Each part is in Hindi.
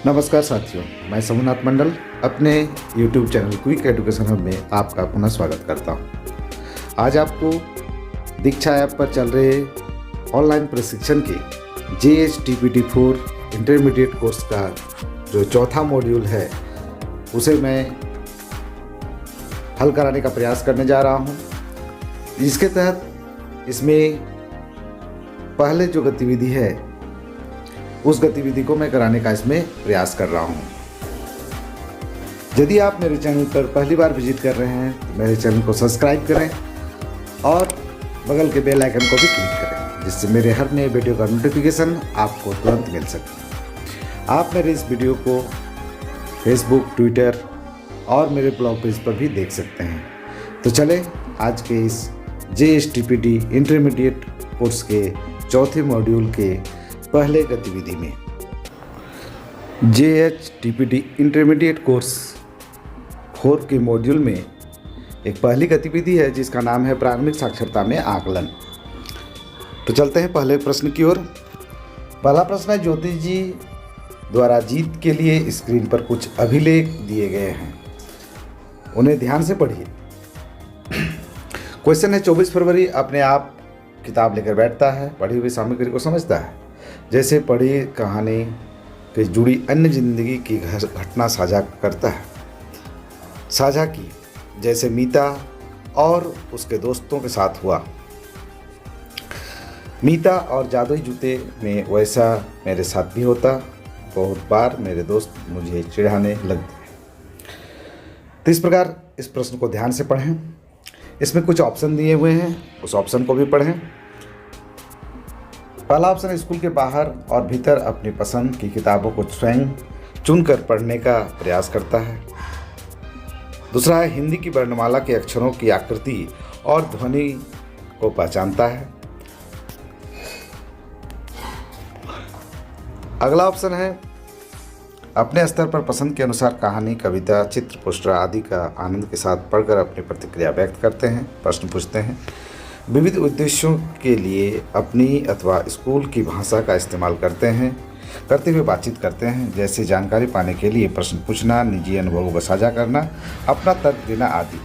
नमस्कार साथियों, मैं सोमनाथ मंडल अपने YouTube channel quick education hub में आपका पुनः स्वागत करता हूं। आज आपको दीक्षा ऐप पर चल रहे ऑनलाइन प्रशिक्षण के JHTPT4 इंटरमीडिएट कोर्स का जो चौथा मॉड्यूल है उसे मैं हल कराने का प्रयास करने जा रहा हूं। इसके तहत इसमें पहले जो गतिविधि है उस गतिविधि को मैं कराने का इसमें प्रयास कर रहा हूं। यदि आप मेरे चैनल पर पहली बार विजिट कर रहे हैं तो मेरे चैनल को सब्सक्राइब करें और बगल के बेल आइकन को भी क्लिक करें, जिससे मेरे हर नए वीडियो का नोटिफिकेशन आपको तुरंत मिल सके। आप मेरे इस वीडियो को फेसबुक, ट्विटर और मेरे ब्लॉग पेज पर भी देख सकते हैं। तो चलें आज के इस JHTPT इंटरमीडिएट कोर्स के चौथे मॉड्यूल के पहले गतिविधि में। JHTPT इंटरमीडिएट कोर्स 4 के मॉड्यूल में एक पहली गतिविधि है जिसका नाम है प्रारंभिक साक्षरता में आकलन। तो चलते हैं पहले प्रश्न की ओर। पहला प्रश्न है, ज्योति जी द्वारा जीत के लिए स्क्रीन पर कुछ अभिलेख दिए गए हैं, उन्हें ध्यान से पढ़िए। क्वेश्चन है, 24 फरवरी अपने आप किताब लेकर बैठता है, पढ़ी हुई सामग्री को समझता है, जैसे पढ़ी कहानी के जुड़ी अन्य जिंदगी की घटना साझा की, जैसे मीता और उसके दोस्तों के साथ हुआ। मीता और जादुई जूते में वैसा मेरे साथ भी होता, बहुत बार मेरे दोस्त मुझे चिढ़ाने लगते। तो इस प्रकार इस प्रश्न को ध्यान से पढ़ें। इसमें कुछ ऑप्शन दिए हुए हैं, उस ऑप्शन को भी पढ़ें। पहला ऑप्शन स्कूल के बाहर और भीतर अपनी पसंद की किताबों को स्वयं चुनकर पढ़ने का प्रयास करता है। दूसरा है, हिंदी की वर्णमाला के अक्षरों की आकृति और ध्वनि को पहचानता है। अगला ऑप्शन है, अपने स्तर पर पसंद के अनुसार कहानी, कविता, चित्र, पोस्टर आदि का आनंद के साथ पढ़कर अपनी प्रतिक्रिया व्यक्त करते हैं, प्रश्न पूछते हैं। विविध उद्देश्यों के लिए अपनी अथवा स्कूल की भाषा का इस्तेमाल करते हुए बातचीत करते हैं, जैसे जानकारी पाने के लिए प्रश्न पूछना, निजी अनुभवों को साझा करना, अपना तर्क देना आदि।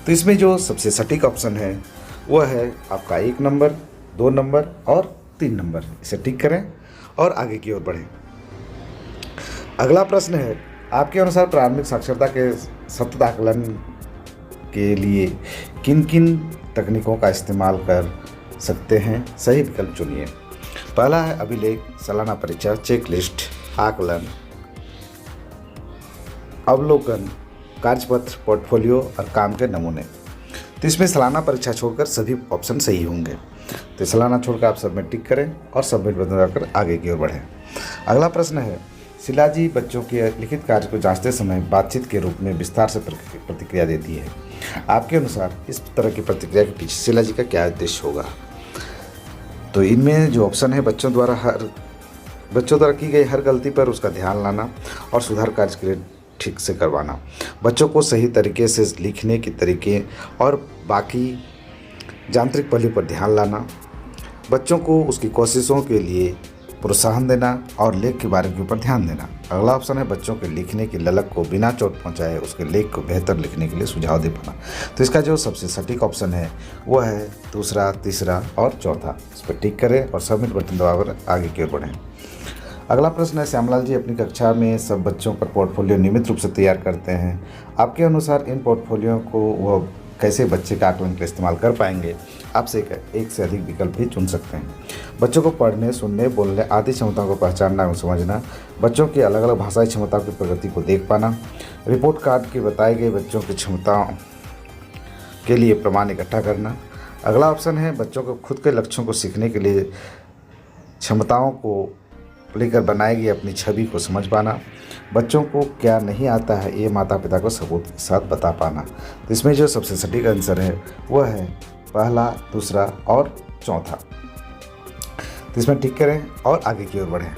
तो इसमें जो सबसे सटीक ऑप्शन है वह है आपका 1 नंबर, 2 नंबर और 3 नंबर। इसे टिक करें और आगे की ओर बढ़ें। अगला प्रश्न है, आपके अनुसार प्रारंभिक साक्षरता के सतत आकलन के लिए किन किन तकनीकों का इस्तेमाल कर सकते हैं? सही विकल्प चुनिए। पहला है अभिलेख, सालाना परीक्षा, चेकलिस्ट, आकलन, अवलोकन, कार्यपत्र, पोर्टफोलियो और काम के नमूने। तो इसमें सालाना परीक्षा छोड़कर सभी ऑप्शन सही होंगे। तो सालाना छोड़कर आप सब में टिक करें और सबमिट बटन दबाकर आगे की ओर बढ़ें। अगला प्रश्न है, शीला जी बच्चों के लिखित कार्य को जांचते समय बातचीत के रूप में विस्तार से प्रतिक्रिया देती है। आपके अनुसार इस तरह की प्रतिक्रिया के पीछे शीला जी का क्या उद्देश्य होगा? तो इनमें जो ऑप्शन है, बच्चों द्वारा की गई हर गलती पर उसका ध्यान लाना और सुधार कार्य के लिए ठीक से करवाना, बच्चों को सही तरीके से लिखने के तरीके और बाकी यांत्रिक पहलू पर ध्यान लाना, बच्चों को उसकी कोशिशों के लिए प्रोत्साहन देना और लेख के बारे के ऊपर ध्यान देना। अगला ऑप्शन है, बच्चों के लिखने की ललक को बिना चोट पहुंचाए उसके लेख को बेहतर लिखने के लिए सुझाव दे पाना। तो इसका जो सबसे सटीक ऑप्शन है वह है दूसरा, तीसरा और चौथा। इस पर टिक करें और सबमिट बटन दबाकर आगे की ओर बढ़ें। अगला प्रश्न है, श्यामलाल जी अपनी कक्षा में सब बच्चों पर पोर्टफोलियो नियमित रूप से तैयार करते हैं। आपके अनुसार इन पोर्टफोलियो को वह कैसे बच्चे का आकलन के लिए इस्तेमाल कर पाएंगे? आपसे एक से अधिक विकल्प भी चुन सकते हैं। बच्चों को पढ़ने, सुनने, बोलने आदि क्षमताओं को पहचानना एवं समझना, बच्चों की अलग अलग भाषाई क्षमताओं की प्रगति को देख पाना, रिपोर्ट कार्ड के बताए गए बच्चों की क्षमताओं के लिए प्रमाण इकट्ठा करना। अगला ऑप्शन है, बच्चों को खुद के लक्ष्यों को सीखने के लिए क्षमताओं को लेकर बनाई गई अपनी छवि को समझ पाना, बच्चों को क्या नहीं आता है ये माता पिता को सबूत के साथ बता पाना। तो इसमें जो सबसे सटीक आंसर है वह है पहला, दूसरा और चौथा। तो इसमें टिक करें और आगे की ओर बढ़ें।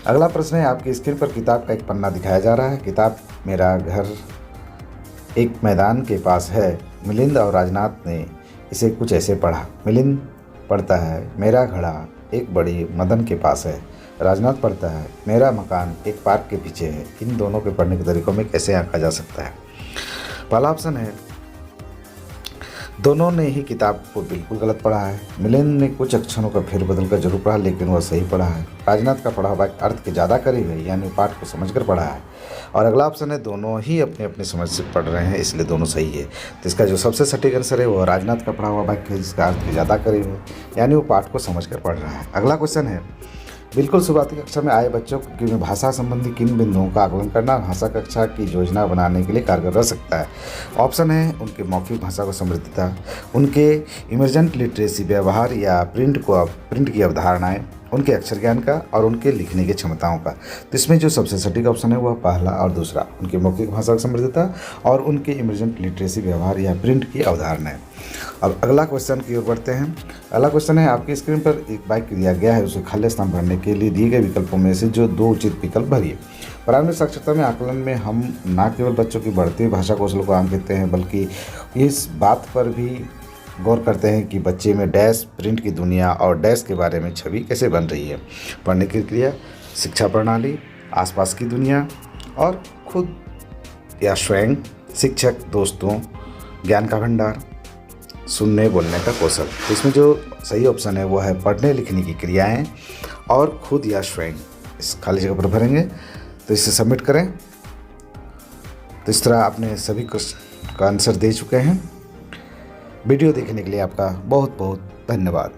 अगला प्रश्न है, आपकी स्क्रीन पर किताब का एक पन्ना दिखाया जा रहा है। किताब मेरा घर एक मैदान के पास है। मिलिंद और राजनाथ ने इसे कुछ ऐसे पढ़ा। मिलिंद पढ़ता है, मेरा घड़ा एक बड़ी मदन के पास है। राजनाथ पढ़ता है, मेरा मकान एक पार्क के पीछे है। इन दोनों के पढ़ने के तरीकों में कैसे आंका जा सकता है? पहला ऑप्शन है, दोनों ने ही किताब को बिल्कुल गलत पढ़ा है। मिलिंद ने कुछ अक्षरों का फेरबदल कर जरूर पढ़ा, लेकिन वह सही पढ़ा है। राजनाथ का पढ़ा हुआ अर्थ के ज़्यादा करीब है, यानी पाठ को समझकर पढ़ा है। और अगला ऑप्शन है, दोनों ही अपनी अपनी समझ से पढ़ रहे हैं, इसलिए दोनों सही है। तो इसका जो सबसे सटीक आंसर है वो राजनाथ का पढ़ा हुआ वाक्य है, जिसका अर्थ के ज़्यादा करीब है, यानी वो पाठ को समझ कर पढ़ रहा है। अगला क्वेश्चन है, बिल्कुल शुरुआती कक्षा में आए बच्चों की भाषा संबंधी किन बिंदुओं का आकलन करना भाषा कक्षा की योजना बनाने के लिए कारगर रह सकता है? ऑप्शन है, उनके मौखिक भाषा को समृद्धता, उनके इमर्जेंट लिटरेसी व्यवहार या प्रिंट की अवधारणाएं, उनके अक्षर ज्ञान का और उनके लिखने की क्षमताओं का। तो इसमें जो सबसे सटीक ऑप्शन है वह पहला और दूसरा, उनकी मौखिक भाषा की समृद्धता और उनके इमर्जेंट लिटरेसी व्यवहार या प्रिंट की अवधारणाएं। अब अगला क्वेश्चन की ओर बढ़ते हैं। अगला क्वेश्चन है, आपकी स्क्रीन पर एक वाक्य दिया गया है, उसे खाली स्थान भरने के लिए दिए गए विकल्पों में से जो 2 उचित विकल्प भरिए। प्रारंभिक साक्षरता में आकलन में हम न केवल बच्चों की बढ़ती भाषा कौशल को आंकते हैं, बल्कि इस बात पर भी गौर करते हैं कि बच्चे में डैश, प्रिंट की दुनिया और डैश के बारे में छवि कैसे बन रही है। पढ़ने की क्रिया, शिक्षा प्रणाली, आसपास की दुनिया और खुद या स्वयं, शिक्षक, दोस्तों, ज्ञान का भंडार, सुनने बोलने का कौशल। तो इसमें जो सही ऑप्शन है वो है पढ़ने लिखने की क्रियाएं और खुद या स्वयं। इस खाली जगह पर भरेंगे, तो इसे सबमिट करें। तो इस तरह आपने सभी क्वेश्चन का आंसर दे चुके हैं। वीडियो देखने के लिए आपका बहुत बहुत धन्यवाद।